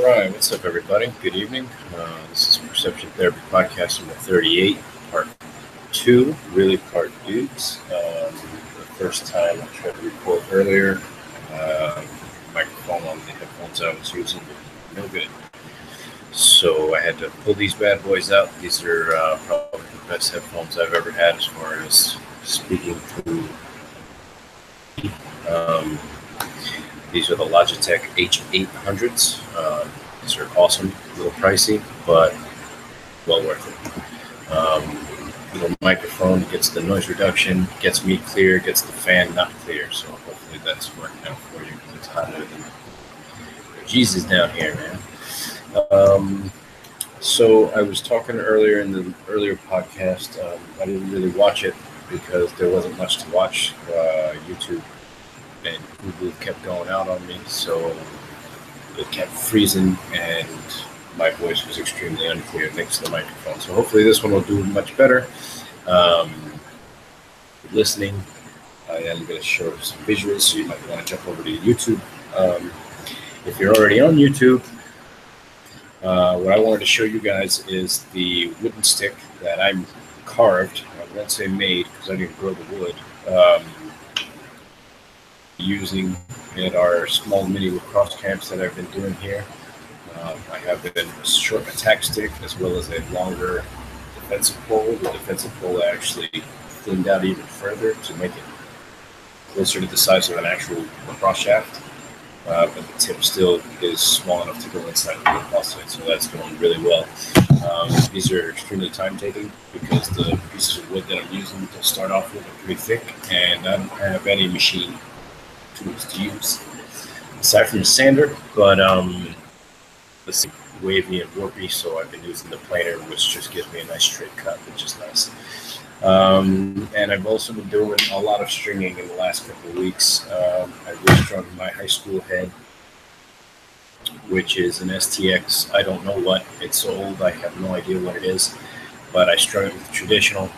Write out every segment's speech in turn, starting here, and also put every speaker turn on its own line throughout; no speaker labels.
Right, what's up, everybody? Good evening. This is Perception Therapy Podcast number 38, part 2, really part dudes. The first time I tried to record earlier, microphone on the headphones I was using, but no good. So I had to pull these bad boys out. These are probably the best headphones I've ever had as far as speaking through. Um, These are the Logitech H800s. These are awesome, a little pricey, but well worth it. Little microphone gets the noise reduction, gets me clear, gets the fan not clear. So hopefully that's working out for you. It's hotter than Jesus down here, man. So I was talking earlier in the earlier podcast. I didn't really watch it because there wasn't much to watch. YouTube and Google kept going out on me, so it kept freezing and my voice was extremely unclear thanks to the microphone. So hopefully this one will do much better. Listening, I am going to show some visuals, so you might want to jump over to YouTube. If you're already on YouTube, what I wanted to show you guys is the wooden stick that I carved. I won't say made because I didn't grow the wood. Using at our small mini lacrosse camps that I've been doing here. I have a short attack stick as well as a longer defensive pole. The defensive pole I actually thinned out even further to make it closer to the size of an actual lacrosse shaft. But the tip still is small enough to go inside the lacrosse site, so that's going really well. These are extremely time-taking because the pieces of wood that I'm using to start off with are pretty thick, and I don't have any machine tools to use aside from the sander, but it's wavy and warpy, so I've been using the planer, which just gives me a nice straight cut, which is nice. And I've also been doing a lot of stringing in the last couple of weeks. I restrung my high school head, which is an STX. I don't know what it's so old. I have no idea what it is, but I strung it with traditional.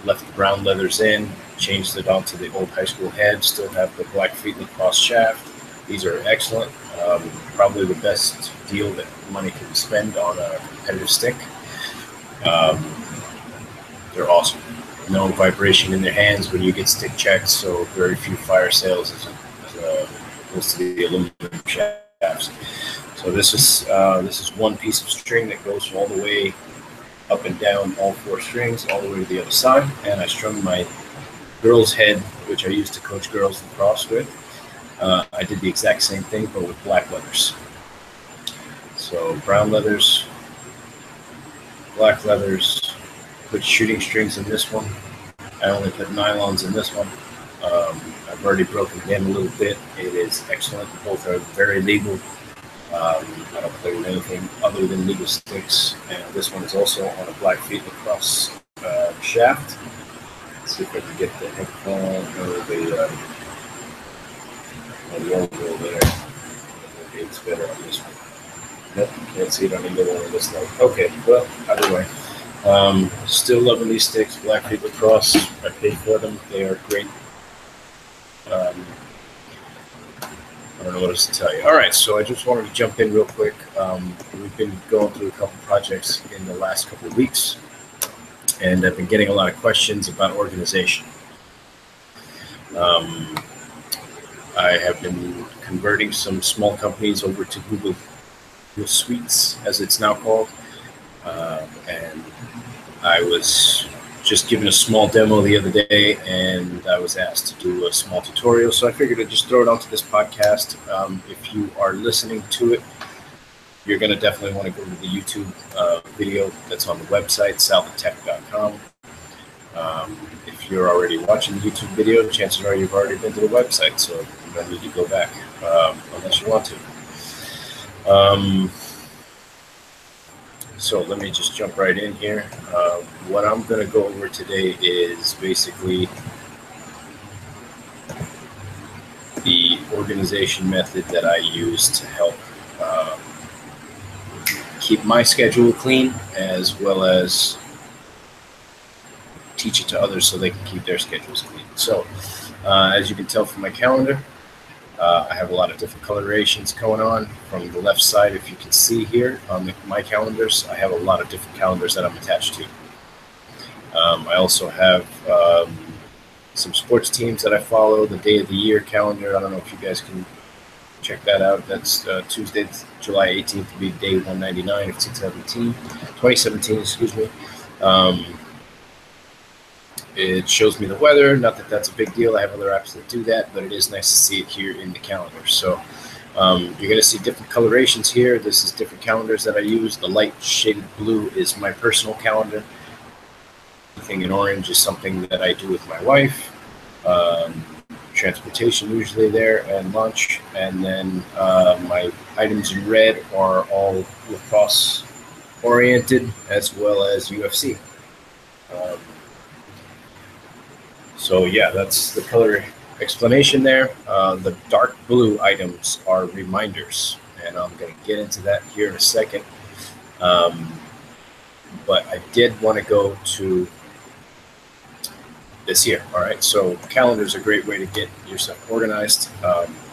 Left the brown leathers in, changed it onto the old high school head, still have the Blackfeet lacrosse shaft. These are excellent, probably the best deal that money can spend on a competitive stick. They're awesome. No vibration in their hands when you get stick checked, so very few fire sales as opposed to the aluminum shafts. So this is one piece of string that goes all the way up and down all four strings, all the way to the other side. And I strung my girl's head, which I used to coach girls lacrosse with. I did the exact same thing, but with black leathers. So brown leathers, black leathers, put shooting strings in this one. I only put nylons in this one. I've already broken it in a little bit. It is excellent. Both are very legal. I don't play with anything other than legal sticks, and this one is also on a Blackfeet lacrosse shaft. Let's see if I can get the headphone or the logo there. Maybe it's better on this one. Nope, can't see it on either one of this light. Okay, well, either way. Still loving these sticks, Blackfeet lacrosse. I paid for them. They are great. I don't know what else to tell you. All right, so I just wanted to jump in real quick. We've been going through a couple projects in the last couple of weeks, and I've been getting a lot of questions about organization. I have been converting some small companies over to Google Suites, as it's now called, and I was just given a small demo the other day, and I was asked to do a small tutorial, so I figured I'd just throw it onto this podcast. If you are listening to it, you're going to definitely want to go to the YouTube video that's on the website, salvatech.com. If you're already watching the YouTube video, chances are you've already been to the website, so you don't need to go back unless you want to. So let me just jump right in here. What I'm going to go over today is basically the organization method that I use to help keep my schedule clean, as well as teach it to others so they can keep their schedules clean. So as you can tell from my calendar, I have a lot of different colorations going on. From the left side, if you can see here on my calendars, I have a lot of different calendars that I'm attached to. I also have some sports teams that I follow, the day of the year calendar. I don't know if you guys can check that out. That's Tuesday, July 18th to be day 199 of 2017, excuse me. It shows me the weather. Not that that's a big deal. I have other apps that do that, but it is nice to see it here in the calendar. So you're going to see different colorations here. This is different calendars that I use. The light shaded blue is my personal calendar. Anything in orange is something that I do with my wife. Transportation usually there, and lunch. And then my items in red are all lacrosse oriented, as well as UFC. So yeah, that's the color explanation there. The dark blue items are reminders, and I'm going to get into that here in a second. But I did want to go to this here. All right, so calendar is a great way to get yourself organized.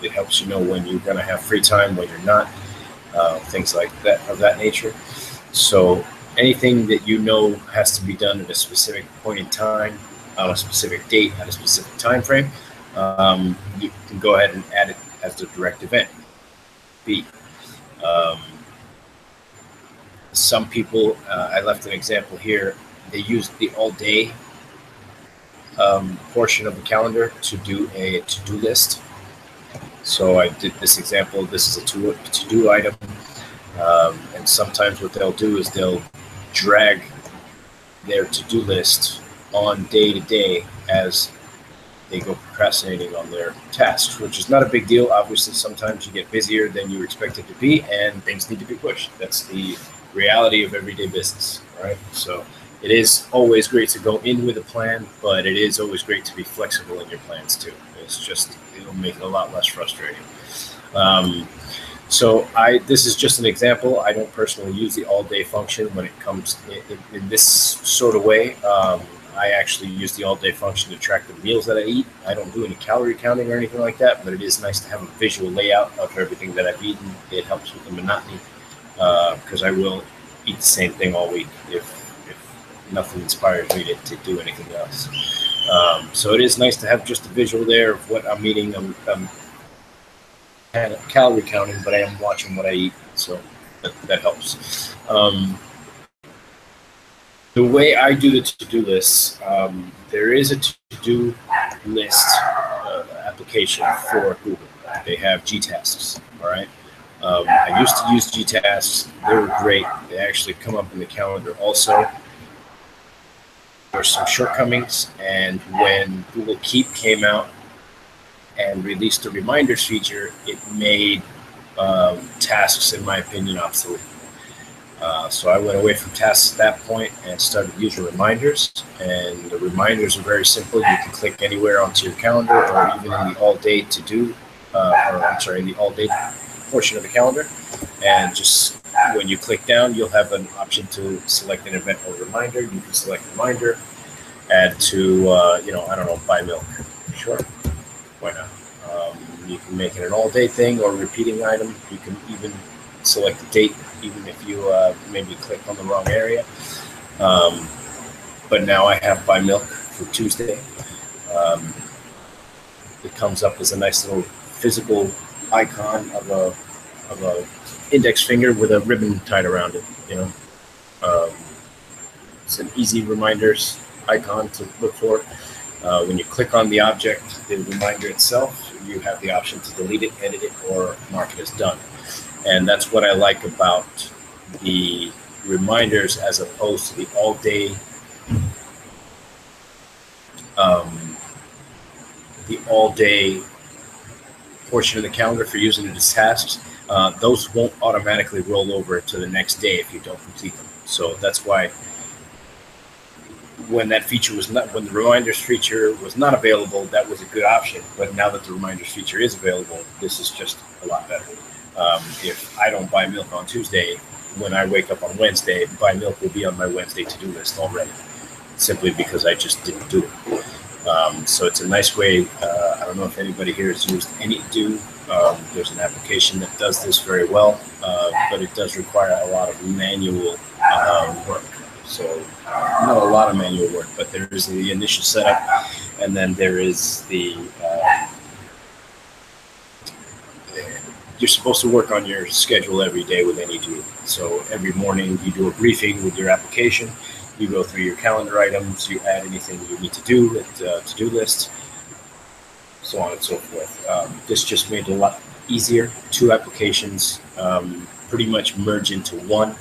It helps you know when you're going to have free time, when you're not, things like that of that nature. So anything that you know has to be done at a specific point in time, on a specific date, at a specific time frame, you can go ahead and add it as a direct event. Some people, I left an example here, they use the all day portion of the calendar to do a to-do list. So I did this example. This is a to-do item, and sometimes what they'll do is they'll drag their to-do list on day to day as they go procrastinating on their tasks, which is not a big deal. Obviously, sometimes you get busier than you expect it to be, and things need to be pushed. That's the reality of everyday business, right? So it is always great to go in with a plan, but it is always great to be flexible in your plans too. It'll make it a lot less frustrating. So this is just an example. I don't personally use the all day function when it comes in this sort of way. I actually use the all day function to track the meals that I eat. I don't do any calorie counting or anything like that, but it is nice to have a visual layout of everything that I've eaten. It helps with the monotony, because I will eat the same thing all week if nothing inspires me to do anything else. So it is nice to have just a visual there of what I'm eating. I'm calorie counting, but I am watching what I eat, so that helps. The way I do the to-do lists, there is a to-do list application for Google. They have Gtasks, all right? I used to use Gtasks. They were great. They actually come up in the calendar also. There's some shortcomings, and when Google Keep came out and released the reminders feature, it made tasks, in my opinion, obsolete. So I went away from tasks at that point and started using reminders. And the reminders are very simple. You can click anywhere onto your calendar, or even in the all-day to-do, in the all-day portion of the calendar. And just when you click down, you'll have an option to select an event or reminder. You can select reminder, add to, buy milk. Sure, why not? You can make it an all-day thing or repeating item. You can even select a date, even if you maybe click on the wrong area. But now I have buy milk for Tuesday. It comes up as a nice little physical icon of a index finger with a ribbon tied around it. It's an easy reminders icon to look for. When you click on the object, the reminder itself, you have the option to delete it, edit it, or mark it as done. And that's what I like about the reminders as opposed to the all-day portion of the calendar for using it as tasks. Those won't automatically roll over to the next day if you don't complete them. So that's why when the reminders feature was not available, that was a good option. But now that the reminders feature is available, this is just a lot better. If I don't buy milk on Tuesday, when I wake up on Wednesday, buy milk will be on my Wednesday to-do list already, simply because I just didn't do it. So it's a nice way. I don't know if anybody here has used AnyDo. There's an application that does this very well, but it does require a lot of manual work. So not a lot of manual work, but there is the initial setup, and then there is the you're supposed to work on your schedule every day with AnyDo. So every morning you do a briefing with your application. You go through your calendar items. You add anything you need to do with to-do list, so on and so forth. This just made it a lot easier. Two applications pretty much merge into one,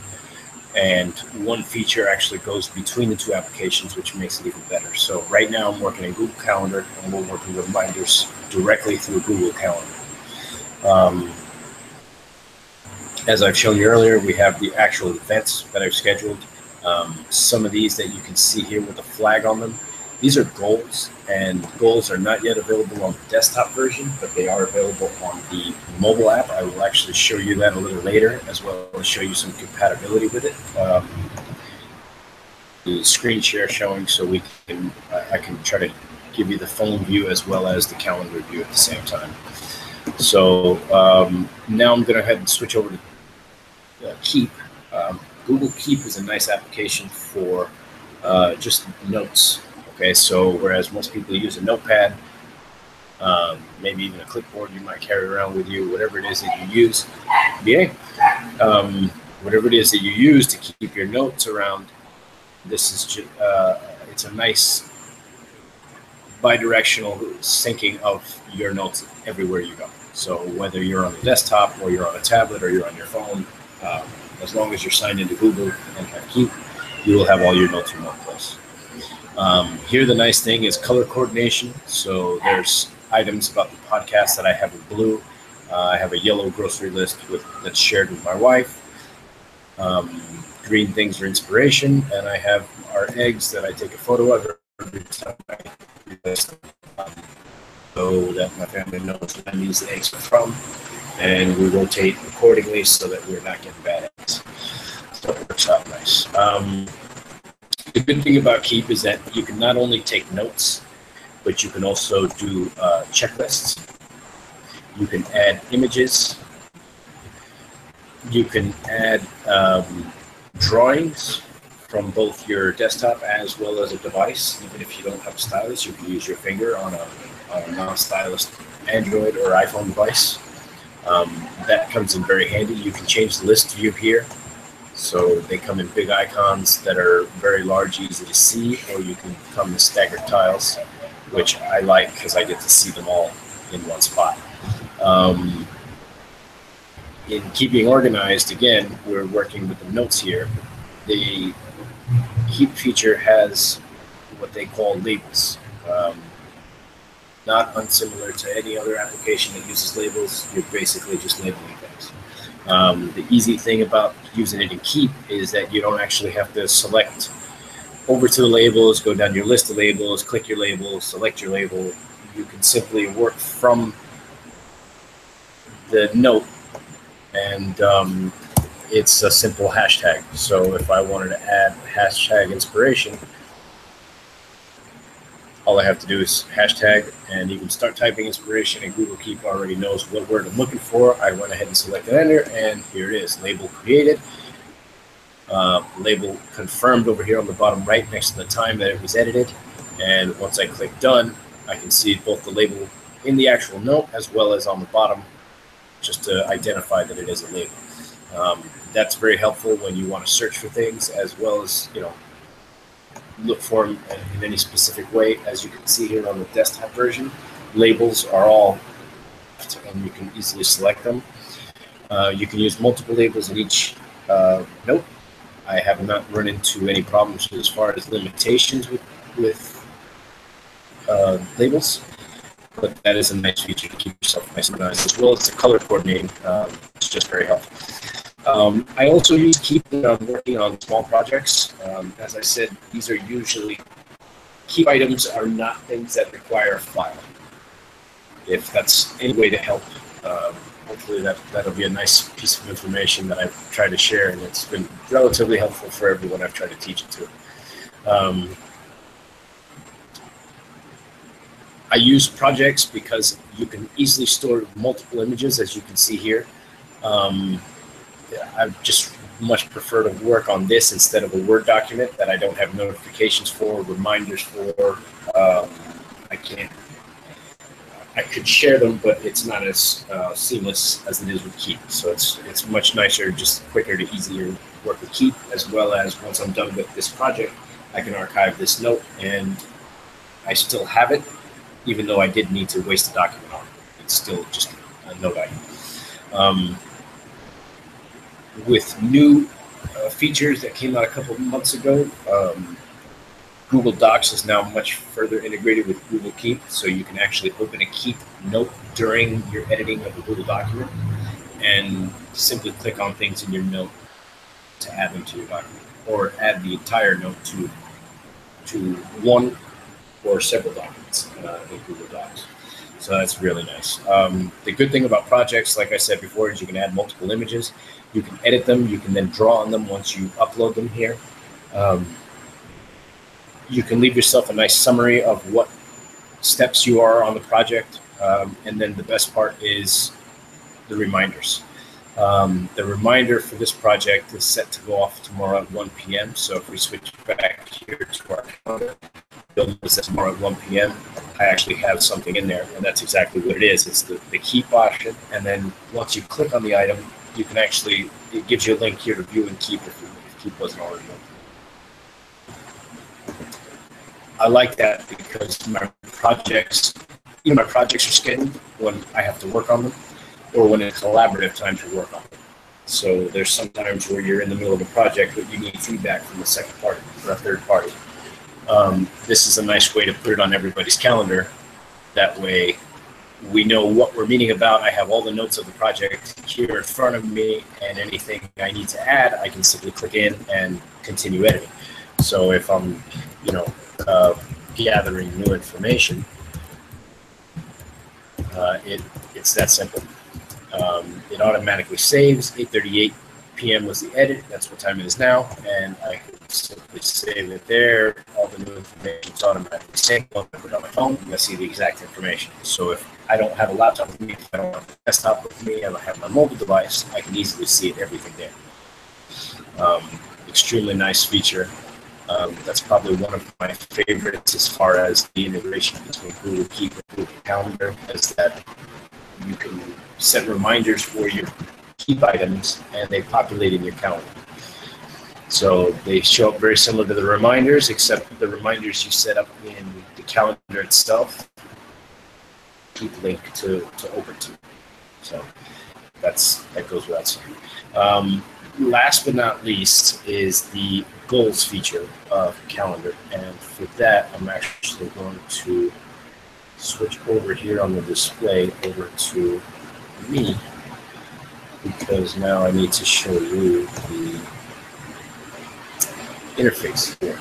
and one feature actually goes between the two applications, which makes it even better. So right now I'm working in Google Calendar, and we're working reminders directly through Google Calendar. As I've shown you earlier, we have the actual events that I've scheduled. Some of these that you can see here with the flag on them, these are goals, and goals are not yet available on the desktop version, but they are available on the mobile app. I will actually show you that a little later, as well as show you some compatibility with it. The screen share showing, so I can try to give you the phone view as well as the calendar view at the same time. So now I'm going to head and switch over to Keep. Google Keep is a nice application for just notes. Okay, so whereas most people use a notepad, maybe even a clipboard you might carry around with you, whatever it is that you use, whatever it is that you use to keep your notes around, this is it's a nice bi-directional syncing of your notes everywhere you go. So whether you're on the desktop or you're on a tablet or you're on your phone, as long as you're signed into Google and have Keep, you will have all your notes in one place. Here, the nice thing is color coordination. So there's items about the podcast that I have in blue. I have a yellow grocery list that's shared with my wife. Green things are inspiration, and I have our eggs that I take a photo of every time I list so that my family knows when these eggs are from, and we rotate accordingly so that we're not getting bad eggs. So it works out nice. The good thing about Keep is that you can not only take notes, but you can also do checklists. You can add images. You can add drawings from both your desktop as well as a device. Even if you don't have a stylus, you can use your finger on a non-stylus Android or iPhone device. That comes in very handy. You can change the list view here. So they come in big icons that are very large, easy to see, or you can come in staggered tiles, which I like because I get to see them all in one spot. In keeping organized, again, we're working with the notes here. The Keep feature has what they call labels. Not unsimilar to any other application that uses labels. You're basically just labeling things. The easy thing about using it in Keep is that you don't actually have to select over to the labels, go down your list of labels, click your label, select your label. You can simply work from the note, and it's a simple hashtag. So if I wanted to add hashtag inspiration, all I have to do is hashtag, and you can start typing inspiration, and Google Keep already knows what word I'm looking for. I went ahead and selected enter, and here it is, label created. Label confirmed over here on the bottom right next to the time that it was edited. And once I click done, I can see both the label in the actual note as well as on the bottom, just to identify that it is a label. That's very helpful when you want to search for things, as well as, look for them in any specific way. As you can see here on the desktop version, labels are all, and you can easily select them. You can use multiple labels in each note. I have not run into any problems as far as limitations with labels, but that is a nice feature to keep yourself nice and organized, as well as the color coordinating. It's just very helpful. I also use Keep when I'm working on small projects. As I said, these are usually, Keep items are not things that require a file. If that's any way to help, hopefully that'll be a nice piece of information that I've tried to share, and it's been relatively helpful for everyone I've tried to teach it to. I use projects because you can easily store multiple images, as you can see here. I just much prefer to work on this instead of a Word document that I don't have notifications for, reminders for. I could share them, but it's not as seamless as it is with Keep. So it's much nicer, just quicker to easier work with Keep, as well as once I'm done with this project, I can archive this note, and I still have it, even though I did need to waste a document on it. It's still just a note item. With new features that came out a couple of months ago, Google Docs is now much further integrated with Google Keep, so you can actually open a Keep note during your editing of a Google document and simply click on things in your note to add them to your document, or add the entire note to one or several documents in Google Docs. So that's really nice. The good thing about projects, like I said before, is you can add multiple images. You can edit them. You can then draw on them once you upload them here. You can leave yourself a nice summary of what steps you are on the project. And then the best part is the reminders. The reminder for this project is set to go off tomorrow at 1 p.m. So if we switch back here to our calendar, you'll notice that tomorrow at 1 p.m. I actually have something in there, and that's exactly what it is. It's the Keep option, and then once you click on the item, you can actually, it gives you a link here to view and keep if Keep wasn't already open. I like that because my projects are scheduled when I have to work on them, or when it's collaborative time to work on them. So there's sometimes where you're in the middle of a project, but you need feedback from a second party or a third party. This is a nice way to put it on everybody's calendar. That way we know what we're meeting about. I have all the notes of the project here in front of me, and anything I need to add, I can simply click in and continue editing. So if I'm, gathering new information, it's that simple. It automatically saves. 8:38 p.m. was the edit. That's what time it is now, and I can simply save it there. All the new information is automatically saved. I'll put it on my phone, and I see the exact information. So if I don't have a laptop with me, if I don't have a desktop with me, I don't have my mobile device, I can easily see everything there. Extremely nice feature. That's probably one of my favorites as far as the integration between Google Keep and Google Calendar, is that you can set reminders for your Keep items and they populate in your calendar. So they show up very similar to the reminders, except the reminders you set up in the calendar itself Keep link to open to. So that goes without saying. Last but not least is the goals feature of Calendar, and for that I'm actually going to switch over here on the display over to me, because now I need to show you the interface here.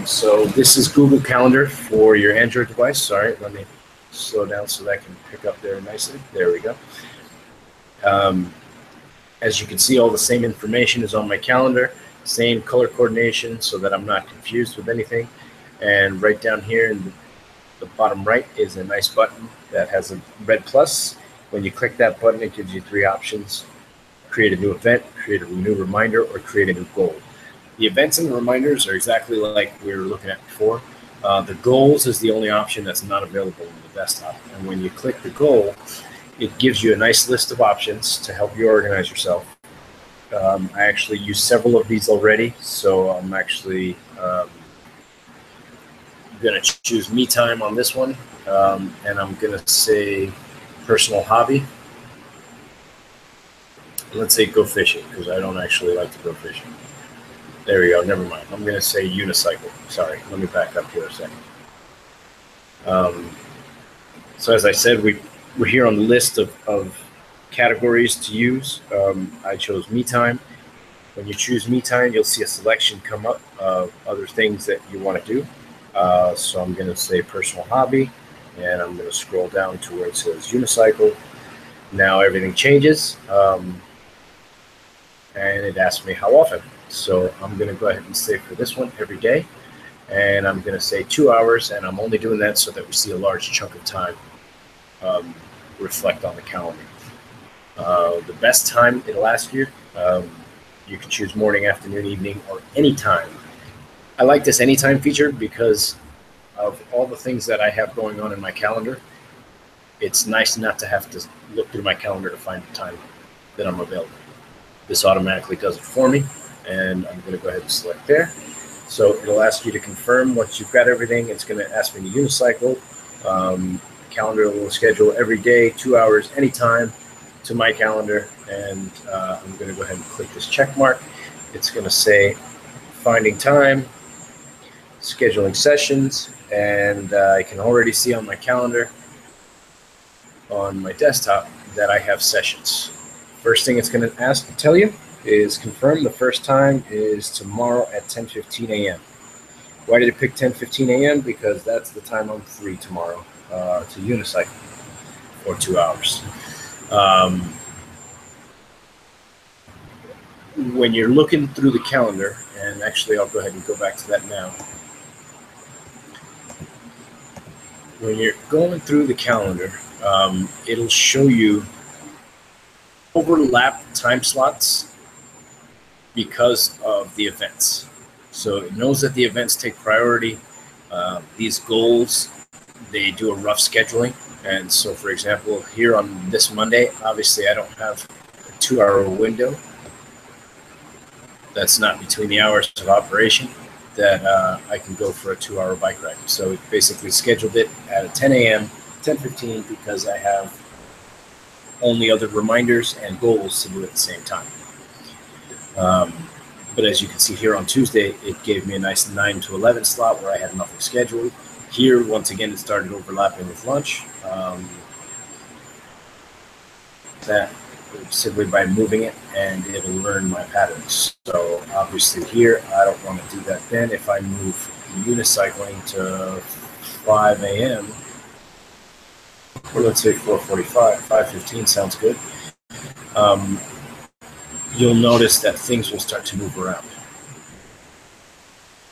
So this is Google Calendar for your Android device. Sorry, let me slow down so that I can pick up there nicely. There we go. As you can see, all the same information is on my calendar, same color coordination so that I'm not confused with anything. And right down here in the bottom right is a nice button that has a red plus. When you click that button, it gives you three options: create a new event, create a new reminder, or create a new goal. The events and the reminders are exactly like we were looking at before. The goals is the only option that's not available in the desktop. And when you click the goal, it gives you a nice list of options to help you organize yourself. I actually use several of these already, so I'm actually going to choose me time on this one, and I'm going to say personal hobby. Let's say go fishing, because I don't actually like to go fishing. There we go, never mind. I'm going to say unicycle. Sorry, let me back up here a second. So as I said, we're here on the list of categories to use. I chose me time. When you choose me time, you'll see a selection come up of other things that you want to do. So I'm going to say personal hobby, and I'm going to scroll down to where it says unicycle. Now everything changes, and it asks me how often. So I'm going to go ahead and say for this one every day, and I'm going to say 2 hours, and I'm only doing that so that we see a large chunk of time reflect on the calendar. The best time it'll ask you, you can choose morning, afternoon, evening, or any time. I like this anytime feature because of all the things that I have going on in my calendar. It's nice not to have to look through my calendar to find the time that I'm available. This automatically does it for me, and I'm going to go ahead and select there. So it'll ask you to confirm once you've got everything. It's going to ask me to unicycle. Calendar will schedule every day, 2 hours, anytime to my calendar, and I'm going to go ahead and click this check mark. It's going to say finding time, scheduling sessions, and I can already see on my calendar on my desktop that I have sessions. First thing it's going to tell you is confirm the first time is tomorrow at 10:15 a.m. Why did it pick 10:15 a.m.? Because that's the time I'm free tomorrow to unicycle for 2 hours. When you're looking through the calendar, and actually I'll go ahead and go back to that now. When you're going through the calendar, it'll show you overlap time slots because of the events. So it knows that the events take priority. These goals, they do a rough scheduling. And so, for example, here on this Monday, obviously I don't have a 2 hour window. That's not between the hours of operation that I can go for a 2 hour bike ride. So it basically scheduled it at 10 a.m., 10:15, because I have only other reminders and goals to do at the same time. But as you can see here on Tuesday, it gave me a nice 9 to 11 slot where I had nothing scheduled. Here, once again, it started overlapping with lunch. That simply by moving it, and it'll learn my patterns. So obviously here, I don't want to do that then. If I move unicycling to 5 a.m., or let's say 4:45, 5:15 sounds good. You'll notice that things will start to move around.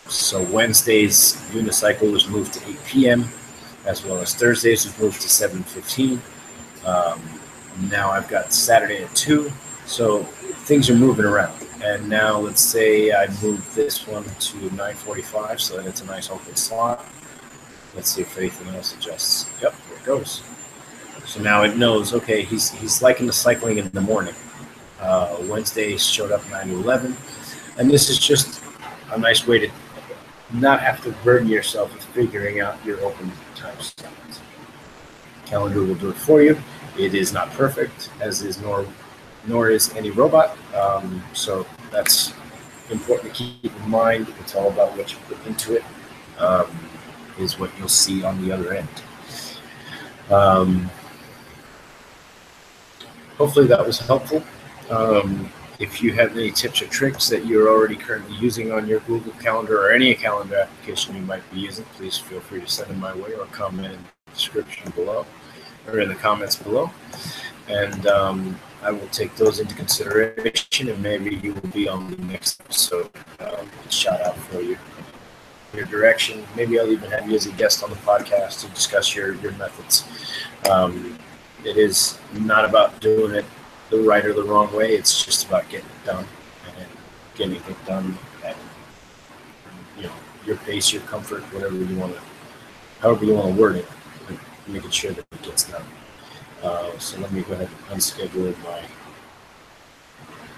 So Wednesday's unicycle was moved to 8 p.m., as well as Thursday's was moved to 7:15. Now I've got Saturday at 2, so things are moving around. And now let's say I move this one to 9:45, so that it's a nice open slot. Let's see if anything else adjusts. Yep, there it goes. So now it knows, okay, he's liking the cycling in the morning. Wednesday showed up 9 to 11. And this is just a nice way to not have to burden yourself with figuring out your open time slots. Calendar will do it for you. It is not perfect, as is nor is any robot. So that's important to keep in mind. It's all about what you put into it, is what you'll see on the other end. Hopefully that was helpful. If you have any tips or tricks that you're already currently using on your Google Calendar or any calendar application you might be using, please feel free to send them my way or comment in the description below or in the comments below. And I will take those into consideration, and maybe you will be on the next episode. Shout out for you, your direction. Maybe I'll even have you as a guest on the podcast to discuss your methods. It is not about doing it the right or the wrong way. It's just about getting it done and getting it done at your pace, your comfort, however you want to word it, and making sure that it gets done. So let me go ahead and unschedule my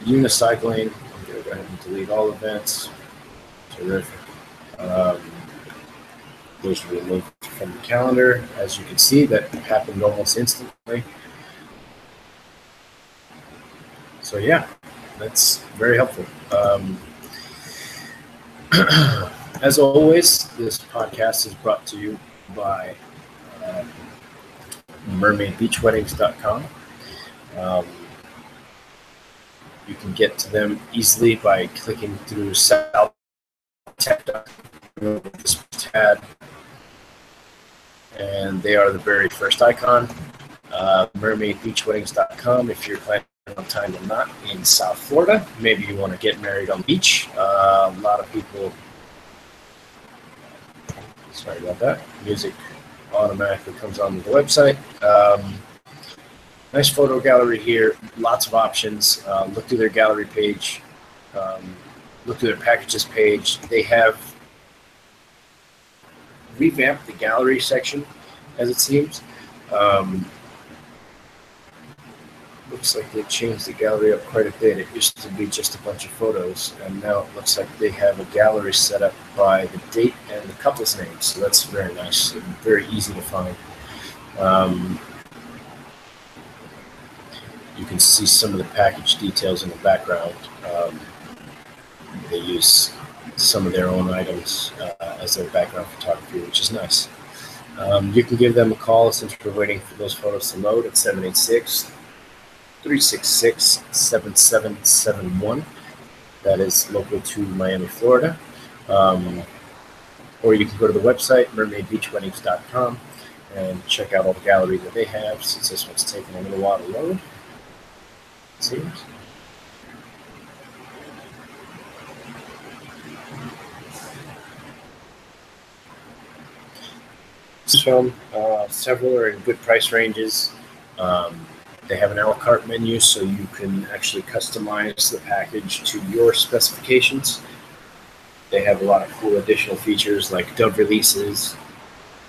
unicycling. I'm going to go ahead and delete all events. Terrific. Those are removed from the calendar. As you can see, that happened almost instantly. So yeah, that's very helpful. As always, this podcast is brought to you by mermaidbeachweddings.com. You can get to them easily by clicking through SouthTech.com, this tab, and they are the very first icon. mermaidbeachweddings.com if you're planning on time or not in South Florida. Maybe you want to get married on the beach. A lot of people Sorry about that. Music automatically comes onto the website. Nice photo gallery here. Lots of options. Look through their gallery page. Look through their packages page. They have revamped the gallery section, as it seems. Looks like they changed the gallery up quite a bit. It used to be just a bunch of photos, and now it looks like they have a gallery set up by the date and the couple's name. So that's very nice and very easy to find. You can see some of the package details in the background. They use some of their own items as their background photography, which is nice. You can give them a call since we're waiting for those photos to load at 786-366-7771. That is local to Miami, Florida. Or you can go to the website, mermaidbeachweddings.com, and check out all the galleries that they have, since this one's taking a little while to load. It seems. From several are in good price ranges. They have an a la carte menu, so you can actually customize the package to your specifications. They have a lot of cool additional features like dove releases,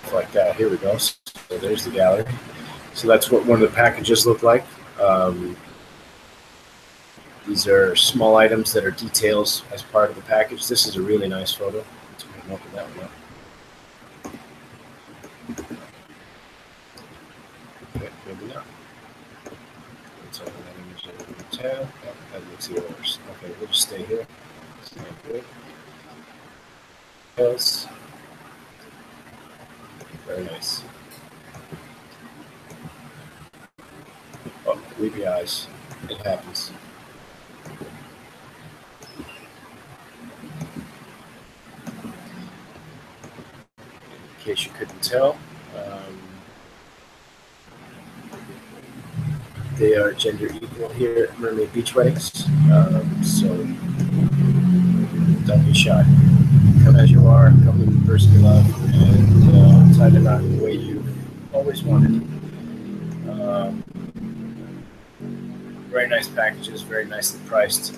stuff like that. Here we go. So there's the gallery. So that's what one of the packages look like. These are small items that are details as part of the package. This is a really nice photo. Let's go ahead and open that one up. Okay, maybe not. Let's open that image in the tab. Oh, that looks yours. Okay, we'll just stay here. It's not good. Yes. Very nice. Oh, leave your eyes. It happens. In case you couldn't tell, they are gender equal here at Mermaid Beach Weddings. So don't be shy. Come as you are, come with the person you love, and tie the knot in the way you've always wanted. Very nice packages, very nicely priced.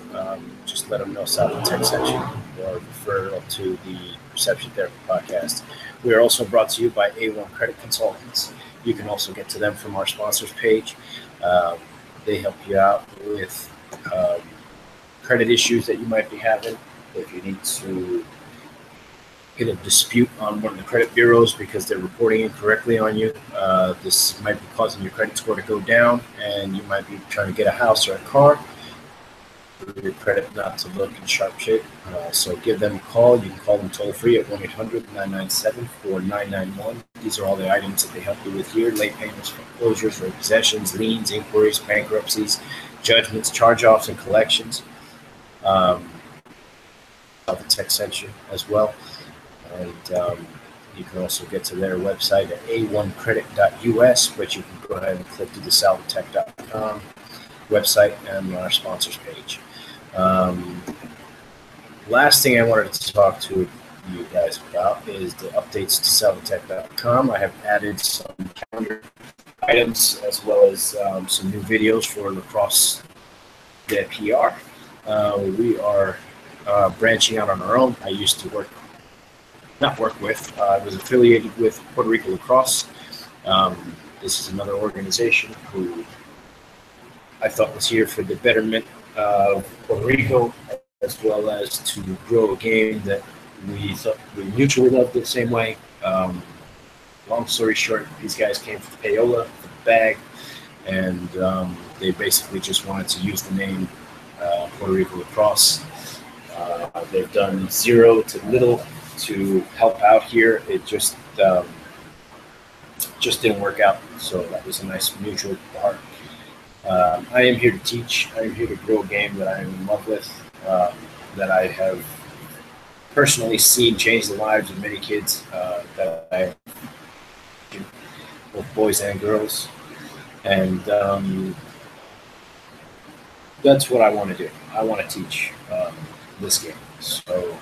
Just let them know South Tech sent you, or refer to the Perception Therapy podcast. We are also brought to you by A1 Credit Consultants. You can also get to them from our sponsors page. They help you out with credit issues that you might be having. If you need to get a dispute on one of the credit bureaus because they're reporting incorrectly on you, this might be causing your credit score to go down, and you might be trying to get a house or a car for your credit not to look in sharp shape. So give them a call. You can call them toll free at 1-800-997-4991. These are all the items that they help you with here: late payments, foreclosures, repossessions, liens, inquiries, bankruptcies, judgments, charge-offs, and collections. The tech sent you as well. And you can also get to their website at a1credit.us, but you can go ahead and click to the salvatech.com website and our sponsors page. Last thing I wanted to talk to you guys about is the updates to salvatech.com. I have added some calendar items as well as some new videos for Lacrosse de PR. We are branching out on our own. I used to I was affiliated with Puerto Rico Lacrosse. This is another organization who I thought was here for the betterment of Puerto Rico, as well as to grow a game that we thought we mutually loved the same way. Long story short, these guys came for the payola, for the bag, and they basically just wanted to use the name Puerto Rico Lacrosse. They've done zero to little to help out here. It just didn't work out, so that was a nice mutual part. I am here to teach. I am here to grow a game that I am in love with, that I have personally seen change the lives of many kids, that I both boys and girls, and that's what I want to do. I want to teach this game. So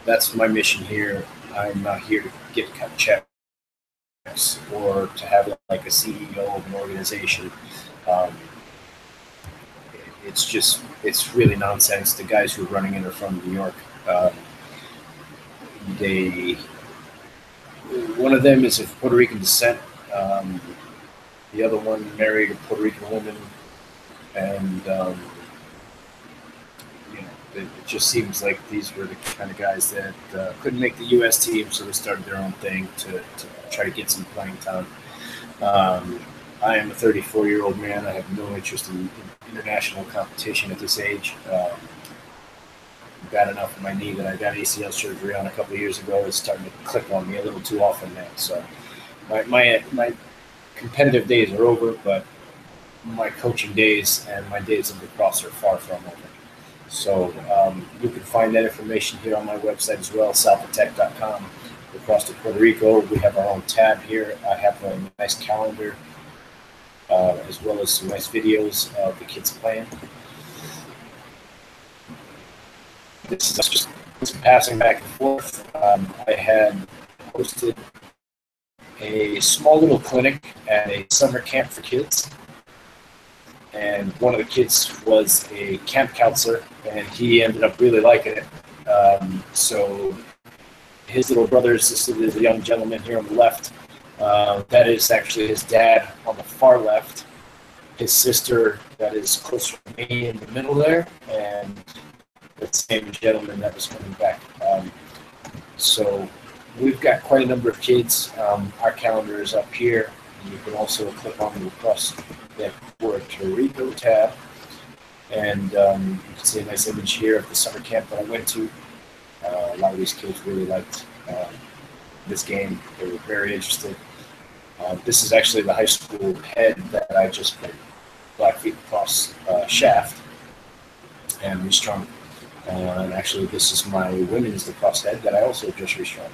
that's my mission here. I'm not here to get cut checks or to have like a CEO of an organization. Um, it's really nonsense. The guys who are running it are from New York. They One of them is of Puerto Rican descent. Um, the other one married a Puerto Rican woman, and it just seems like these were the kind of guys that couldn't make the U.S. team, so they started their own thing to try to get some playing time. Um, I am a 34-year-old man. I have no interest in international competition at this age. Bad enough in my knee that I got ACL surgery on a couple of years ago. It's starting to click on me a little too often now. So my competitive days are over, but my coaching days and my days of lacrosse are far from over. So you can find that information here on my website as well, southofTech.com. Across to Puerto Rico, we have our own tab here. I have a nice calendar as well as some nice videos of the kids playing. This is just some passing back and forth. I had hosted a small little clinic at a summer camp for kids. And one of the kids was a camp counselor, and he ended up really liking it. So his little brother assisted is a young gentleman here on the left. That is actually his dad on the far left. His sister, that is closer to me in the middle there, and the same gentleman that was coming back. So we've got quite a number of kids. Our calendar is up here. You can also click on the across that Puerto Rico tab, and you can see a nice image here of the summer camp that I went to. A lot of these kids really liked this game. They were very interested. This is actually the high school head that I just played Blackfeet Lacrosse shaft and restrung. And actually, this is my women's lacrosse head that I also just restrung.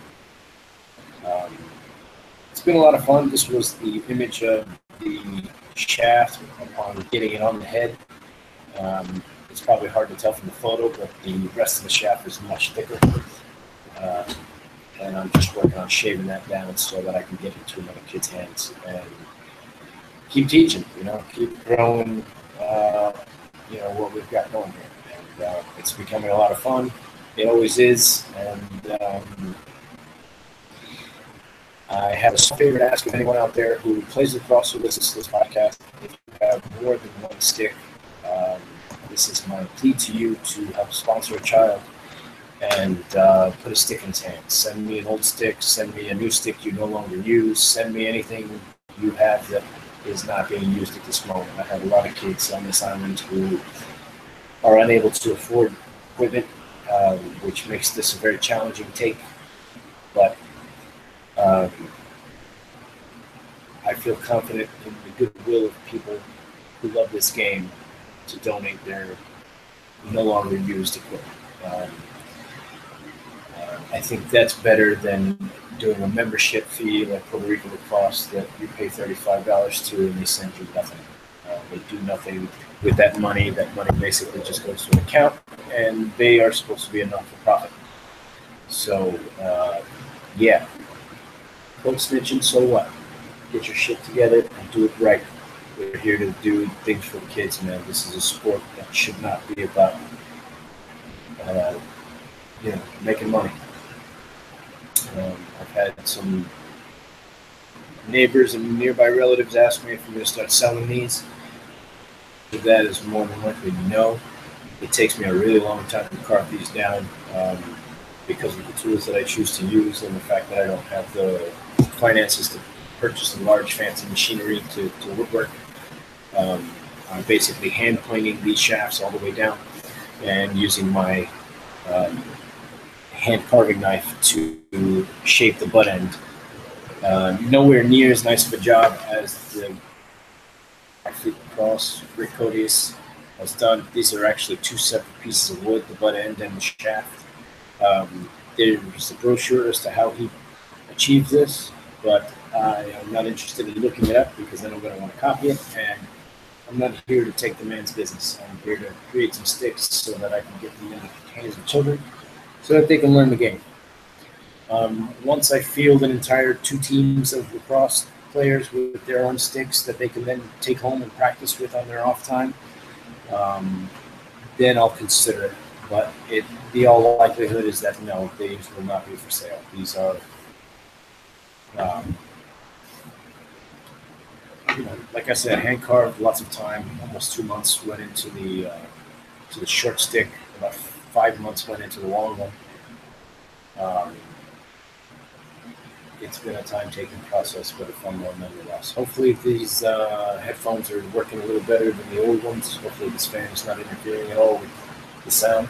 It's been a lot of fun. This was the image of the shaft upon getting it on the head. It's probably hard to tell from the photo, but the rest of the shaft is much thicker. And I'm just working on shaving that down so that I can get it to another kid's hands and keep teaching, keep growing, what we've got going here. And it's becoming a lot of fun. It always is. And I have a favor to ask of anyone out there who plays lacrosse or listens to this podcast. If you have more than one stick, this is my plea to you to help sponsor a child and put a stick in his hand. Send me an old stick. Send me a new stick you no longer use. Send me anything you have that is not being used at this moment. I have a lot of kids on this island who are unable to afford equipment, which makes this a very challenging take. But I feel confident in the goodwill of people who love this game to donate their no longer used equipment. I think that's better than doing a membership fee like Puerto Rico Lacrosse that you pay $35 to and they send you nothing. They do nothing with that money. That money basically just goes to an account, and they are supposed to be a not-for-profit. So, yeah. Quote snitching, so what? Get your shit together and do it right. We're here to do things for the kids, man. This is a sport that should not be about, making money. I've had some neighbors and nearby relatives ask me if we're going to start selling these. That is more than likely no. It takes me a really long time to carve these down because of the tools that I choose to use and the fact that I don't have the finances to purchase the large fancy machinery to woodwork. I'm basically hand planing these shafts all the way down and using my hand carving knife to shape the butt end. Nowhere near as nice of a job as the Blackfeet Lacrosse Rick Codius has done. These are actually two separate pieces of wood, the butt end and the shaft. There's a brochure as to how he achieved this, but I am not interested in looking it up because then I'm going to want to copy it, and I'm not here to take the man's business. I'm here to create some sticks so that I can get them in the hands of children so that they can learn the game. Once I field an entire 2 teams of lacrosse players with their own sticks that they can then take home and practice with on their off time, then I'll consider it. But the all likelihood is that no, these will not be for sale. These are, like I said, hand carved, lots of time. Almost 2 months went into the short stick. About 5 months went into the long one. It's been a time-taking process, but a fun one nonetheless. Hopefully these headphones are working a little better than the old ones. Hopefully this fan is not interfering at all with the sound.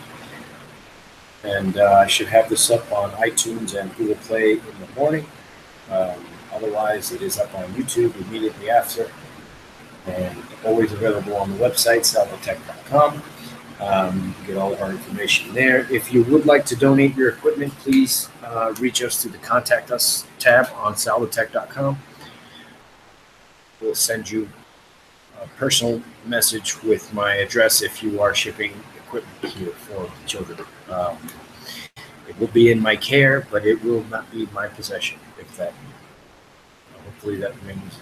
And I should have this up on iTunes and Google Play in the morning. Otherwise, it is up on YouTube immediately after. And always available on the website, salvotech.com. You can get all of our information there. If you would like to donate your equipment, please reach us through the Contact Us tab on salvotech.com. We'll send you a personal message with my address if you are shipping equipment here for the children. It will be in my care, but it will not be my possession, if that. Hopefully that means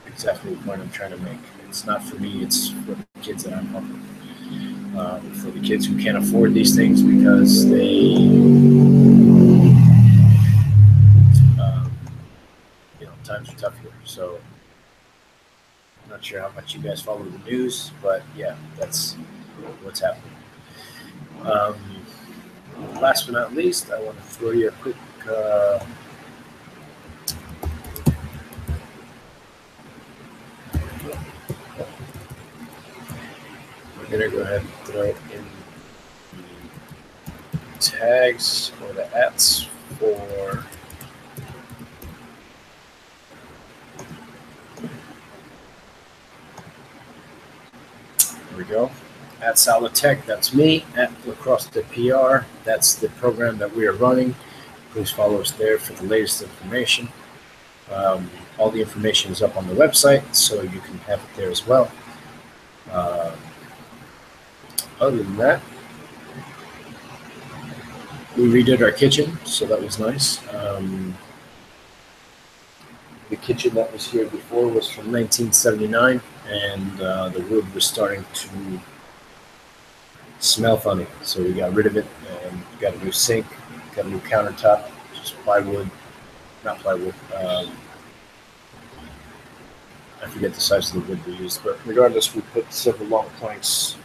exactly the point I'm trying to make. It's not for me, it's for the kids that I'm helping. For the kids who can't afford these things because they, times are tough here. So I'm not sure how much you guys follow the news, but yeah, that's what's happening. Last but not least, I want to throw you a quick we're going to go ahead and throw in the tags or the ats for there we go. At Salvatech, that's me. At Lacrosse de PR, that's the program that we are running. Please follow us there for the latest information. All the information is up on the website, so you can have it there as well. Other than that, we redid our kitchen, so that was nice. The kitchen that was here before was from 1979, and the wood was starting to smell funny, so we got rid of it and got a new sink, got a new countertop, just plywood, not plywood. I forget the size of the wood we used, but regardless, we put several long planks,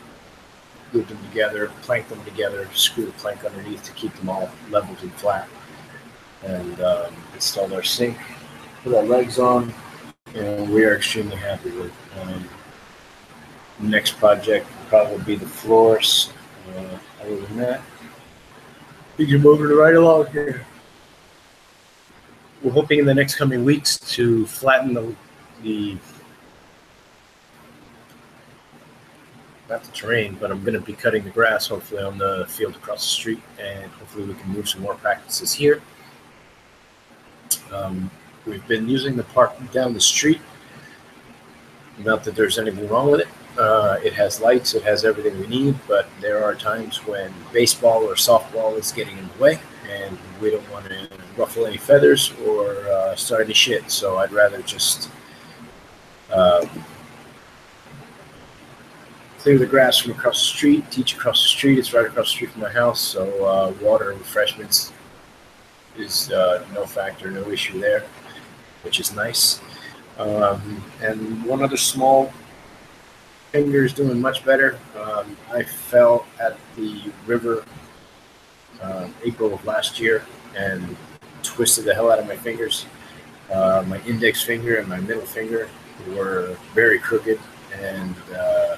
glued them together, planked them together, screwed a plank underneath to keep them all level and flat, and installed our sink, put our legs on, and we are extremely happy with it. Next project will probably be the floors. Other than that, we can move it right along here. We're hoping in the next coming weeks to flatten the not the terrain, but I'm going to be cutting the grass hopefully on the field across the street, and hopefully we can move some more practices here. We've been using the park down the street. Not that there's anything wrong with it. It has lights, it has everything we need, but there are times when baseball or softball is getting in the way, and we don't want to ruffle any feathers or start any shit. So I'd rather just clear the grass from across the street, teach across the street. It's right across the street from my house, so water and refreshments is no factor, no issue there, which is nice. And one other small finger is doing much better. I fell at the river April of last year and twisted the hell out of my fingers. My index finger and my middle finger were very crooked, and a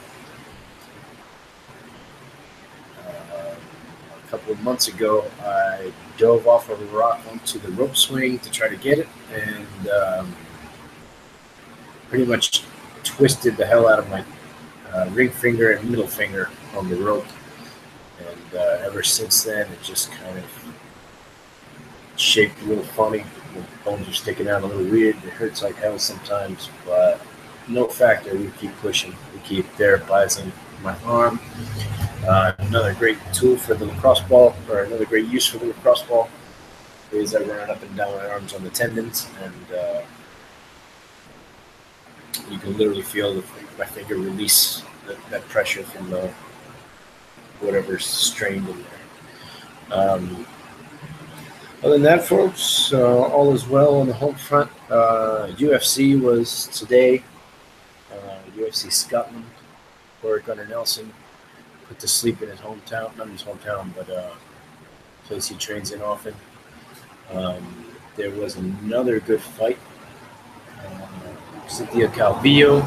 couple of months ago I dove off of a rock onto the rope swing to try to get it, and pretty much twisted the hell out of my ring finger and middle finger on the rope, and ever since then it just kind of shaped a little funny. The bones are sticking out a little weird. It hurts like hell sometimes, but no factor. We keep pushing. We keep therapizing my arm. Another great tool for the lacrosse ball, or another great use for the lacrosse ball. is I run up and down my arms on the tendons, and you can literally feel my finger release that pressure from the whatever's strained in there. Other than that, folks, all is well on the home front. UFC was today. UFC Scotland, Corey Gunnar Nelson, put to sleep in his hometown, not his hometown, but place he trains in often. There was another good fight. Cynthia Calvillo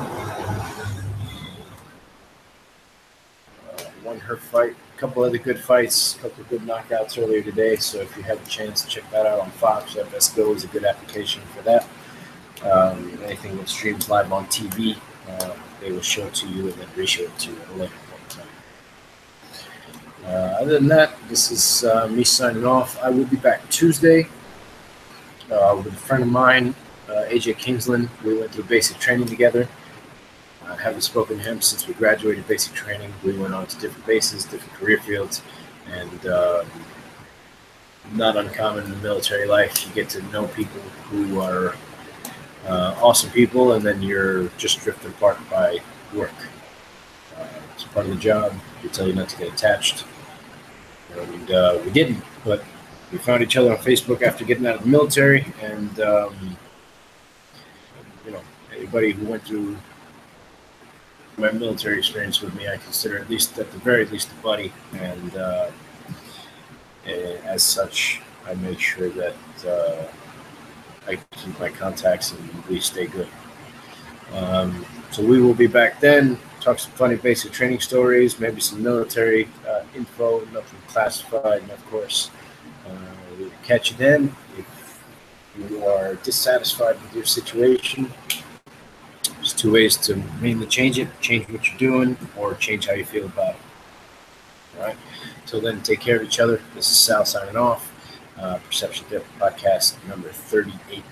won her fight. A couple other good fights, a couple of good knockouts earlier today. So if you have a chance, check that out on Fox. FS Go is a good application for that. Anything that streams live on TV, they will show it to you and then reshow it to you at a later point in time. Other than that, this is me signing off. I will be back Tuesday with a friend of mine, AJ Kingsland. We went through basic training together. I haven't spoken to him since we graduated basic training. We went on to different bases, different career fields, and not uncommon in the military life. You get to know people who are awesome people, and then you're just drifted apart by work. It's part of the job. They tell you not to get attached. And we didn't, but we found each other on Facebook after getting out of the military, and anybody who went through my military experience with me, I consider at the very least a buddy, and as such, I make sure that I keep my contacts and we stay good. So we will be back then, talk some funny basic training stories, maybe some military info, nothing classified, and of course, we'll catch you then. If you are dissatisfied with your situation, there's two ways to mainly change it: change what you're doing, or change how you feel about it. All right. Till then, take care of each other. This is Sal signing off. Perception Therapy Podcast number 38.